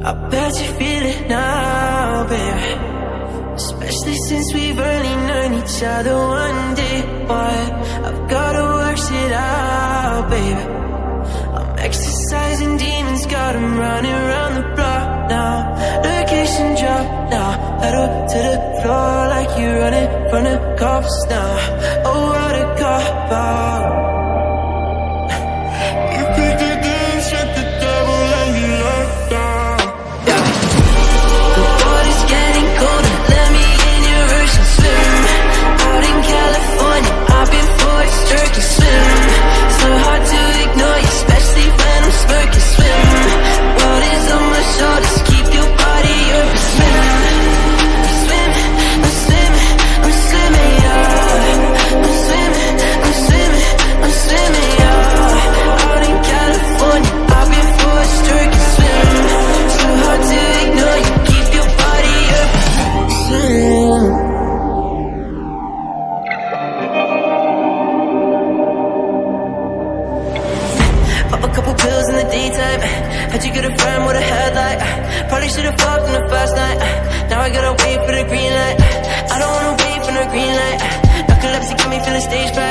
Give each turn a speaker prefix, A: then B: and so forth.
A: I bet you feel it now, baby. Especially since we've only known each other one day. But I've gotta work it out, baby. I'm exercising demons, got 'em running around the block now. Location drop now, pedal to the floor like you're running from the cops now. Oh, what a cop out. You pick the game, shut the devil and you locked down. Yeah. The water's getting colder, let me in your ocean swim. Out in California, I've been forced turkey swim. So hard to ignore you, especially when I'm smirking swim. World is on my shoulders, keep your body open swim. I'm swimming, I'm swimming, I'm swimming, yeah. I'm swimming, I'm swimming, I'm swimming, yeah. Out in California, I've been forced turkey swim. So hard to ignore you, keep your body open swim. Pop a couple pills in the daytime. How'd you get a friend with a headlight? Probably should've fucked on the first night. Now I gotta wait for the green light. I don't wanna wait for no green light. Narcolepsy got me feeling stage fright.